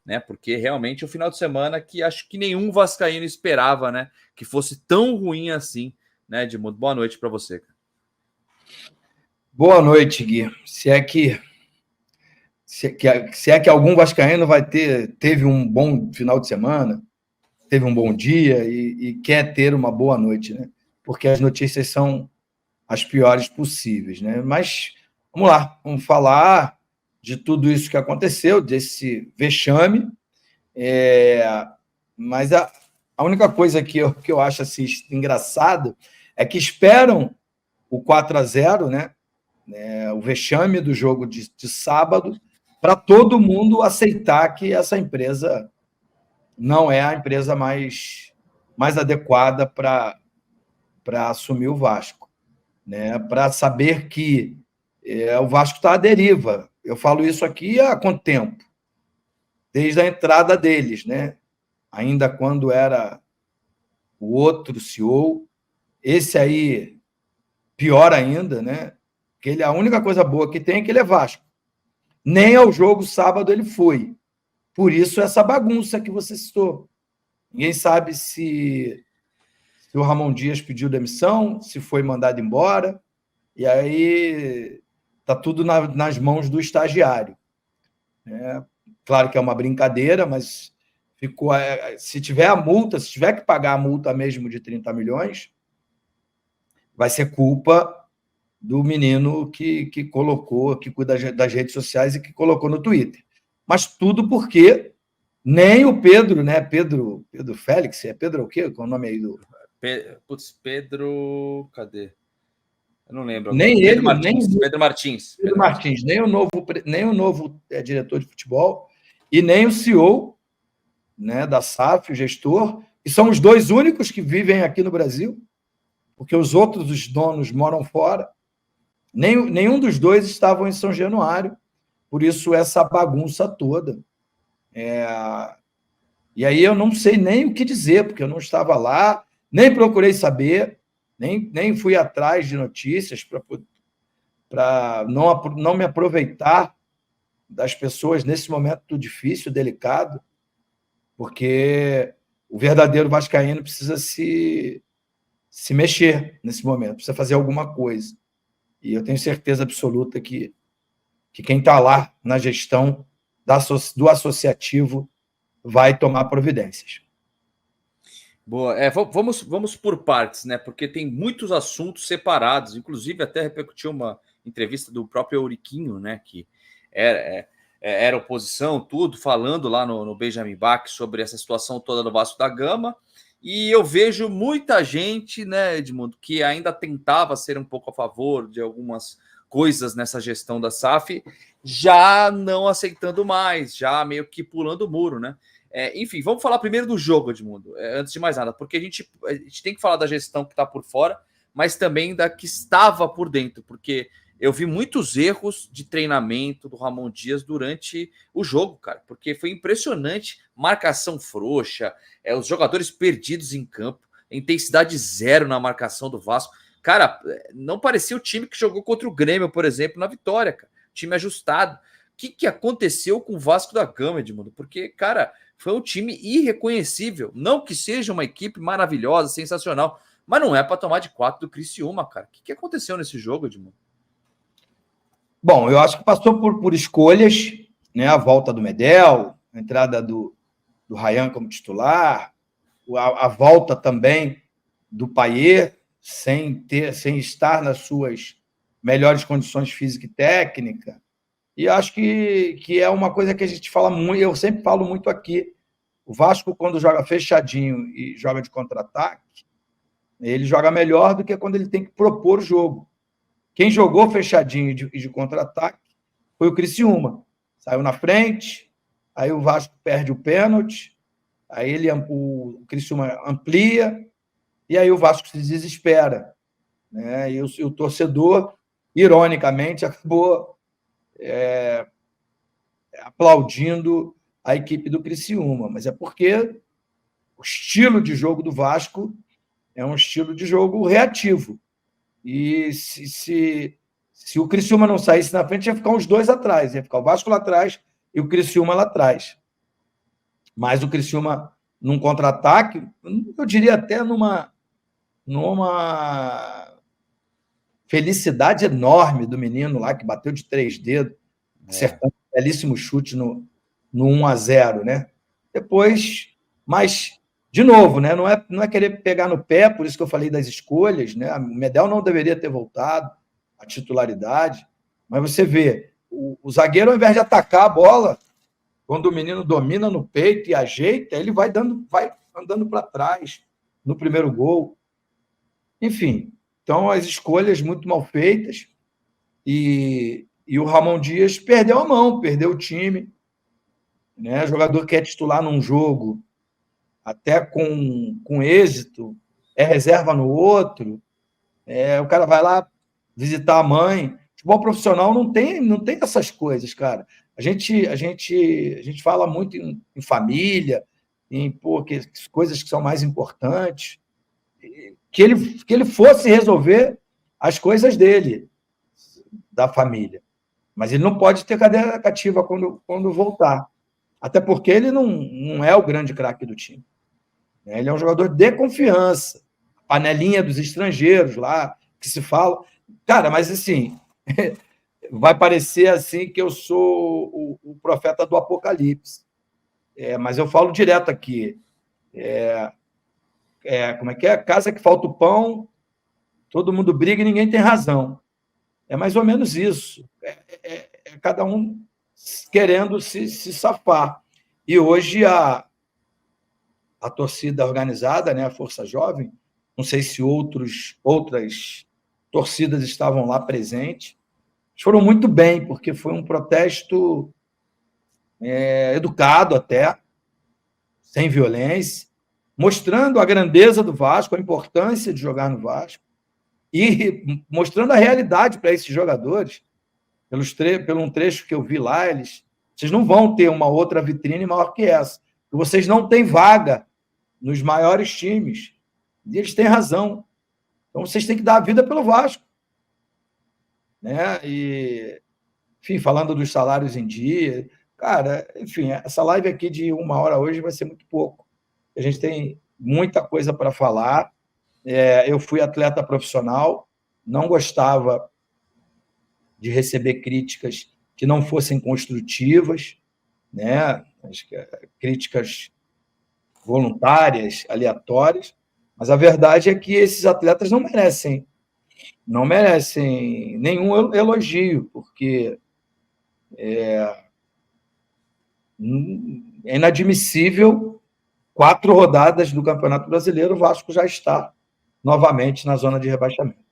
né? Porque realmente é um final de semana que acho que nenhum vascaíno esperava, né? Que fosse tão ruim assim, né, Edmundo? Boa noite para você. Boa noite, Gui. Se é que algum vascaíno teve um bom final de semana, teve um bom dia e quer ter uma boa noite, né? Porque as notícias são as piores possíveis, né? Mas vamos lá, vamos falar de tudo isso que aconteceu, desse vexame. Mas a única coisa que eu acho assim, engraçado é que esperam o 4-0, né? O vexame do jogo de sábado, para todo mundo aceitar que essa empresa não é a empresa mais adequada para assumir o Vasco, né? Para saber que o Vasco está à deriva. Eu falo isso aqui há quanto tempo? Desde a entrada deles, né? Ainda quando era o outro CEO, esse aí, pior ainda, né? Que a única coisa boa que tem é que ele é Vasco. Nem ao jogo sábado ele foi. Por isso, essa bagunça que você citou. Ninguém sabe se o Ramon Dias pediu demissão, se foi mandado embora. E aí está tudo nas mãos do estagiário. Claro que é uma brincadeira, mas ficou. Se tiver a multa, se tiver que pagar a multa mesmo de 30 milhões, vai ser culpa do menino que colocou, que cuida das redes sociais e que colocou no Twitter. Mas tudo porque nem o Pedro, né? Pedro Félix, é Pedro o quê? Qual é o nome aí do. Pedro. Cadê? Eu não lembro agora. Nem Pedro ele, Martins, nem Pedro Martins. Pedro Martins, nem o novo diretor de futebol e nem o CEO, né, da SAF, o gestor, e são os dois únicos que vivem aqui no Brasil, porque os outros, os donos, moram fora. Nenhum dos dois estavam em São Januário, por isso essa bagunça toda. E aí eu não sei nem o que dizer, porque eu não estava lá, nem procurei saber, nem fui atrás de notícias para não me aproveitar das pessoas nesse momento difícil, delicado, porque o verdadeiro vascaíno precisa se mexer nesse momento, precisa fazer alguma coisa. E eu tenho certeza absoluta que quem está lá na gestão do associativo vai tomar providências. Boa. Vamos por partes, né? Porque tem muitos assuntos separados. Inclusive, até repercutiu uma entrevista do próprio Euriquinho, né? Que era oposição, tudo, falando lá no Benjamin Bach sobre essa situação toda do Vasco da Gama. E eu vejo muita gente, né, Edmundo, que ainda tentava ser um pouco a favor de algumas coisas nessa gestão da SAF, já não aceitando mais, já meio que pulando o muro, né? Enfim, vamos falar primeiro do jogo, Edmundo, antes de mais nada, porque a gente tem que falar da gestão que está por fora, mas também da que estava por dentro, porque eu vi muitos erros de treinamento do Ramon Dias durante o jogo, cara, porque foi impressionante, marcação frouxa, os jogadores perdidos em campo, intensidade zero na marcação do Vasco. Cara, não parecia o time que jogou contra o Grêmio, por exemplo, na vitória, cara. Time ajustado. O que aconteceu com o Vasco da Gama, Edmundo? Porque, cara, foi um time irreconhecível. Não que seja uma equipe maravilhosa, sensacional, mas não é para tomar de 4 do Criciúma, cara. O que aconteceu nesse jogo, Edmundo? Bom, eu acho que passou por escolhas, né? A volta do Medel, a entrada do Ryan como titular, a volta também do Payet, sem estar nas suas melhores condições física e técnica. E acho que é uma coisa que a gente fala muito, eu sempre falo muito aqui. O Vasco, quando joga fechadinho e joga de contra-ataque, ele joga melhor do que quando ele tem que propor o jogo. Quem jogou fechadinho e de contra-ataque foi o Criciúma. Saiu na frente, aí o Vasco perde o pênalti, aí o Criciúma amplia, e aí o Vasco se desespera. Né? E o torcedor, ironicamente, acabou aplaudindo a equipe do Criciúma. Mas é porque o estilo de jogo do Vasco é um estilo de jogo reativo. E se o Criciúma não saísse na frente, ia ficar os dois atrás. Ia ficar o Vasco lá atrás e o Criciúma lá atrás. Mas o Criciúma, num contra-ataque, eu diria até numa felicidade enorme do menino lá, que bateu de 3 dedos, acertando um belíssimo chute no 1-0, né? Depois, mas, de novo, né? Não é querer pegar no pé, por isso que eu falei das escolhas, né? O Medel não deveria ter voltado à titularidade, mas você vê, o zagueiro, ao invés de atacar a bola, quando o menino domina no peito e ajeita, ele vai andando para trás no primeiro gol. Enfim, então as escolhas muito mal feitas e o Ramon Dias perdeu a mão, perdeu o time. Né? O jogador quer titular num jogo, até com êxito, é reserva no outro, o cara vai lá visitar a mãe. Futebol profissional não tem essas coisas, cara. A gente fala muito em família, em coisas que são mais importantes. Que ele fosse resolver as coisas dele, da família. Mas ele não pode ter cadeira cativa quando voltar. Até porque ele não é o grande craque do time. Ele é um jogador de confiança. Panelinha dos estrangeiros lá, que se fala. Cara, mas assim, vai parecer assim que eu sou o profeta do Apocalipse. Mas eu falo direto aqui. Como é que é? Casa que falta o pão, todo mundo briga e ninguém tem razão. É mais ou menos isso. Cada um querendo se safar. E hoje a torcida organizada, né, a Força Jovem, não sei se outras torcidas estavam lá presentes, foram muito bem, porque foi um protesto educado até, sem violência, mostrando a grandeza do Vasco, a importância de jogar no Vasco, e mostrando a realidade para esses jogadores. Pelo um trecho que eu vi lá, vocês não vão ter uma outra vitrine maior que essa. Vocês não têm vaga nos maiores times. E eles têm razão. Então, vocês têm que dar a vida pelo Vasco. Né? E, enfim, falando dos salários em dia. Cara, enfim, essa live aqui de 1 hora hoje vai ser muito pouco. A gente tem muita coisa para falar. Eu fui atleta profissional, não gostava de receber críticas que não fossem construtivas, né? Críticas voluntárias, aleatórias, mas a verdade é que esses atletas não merecem nenhum elogio, porque é inadmissível 4 rodadas do Campeonato Brasileiro, o Vasco já está novamente na zona de rebaixamento.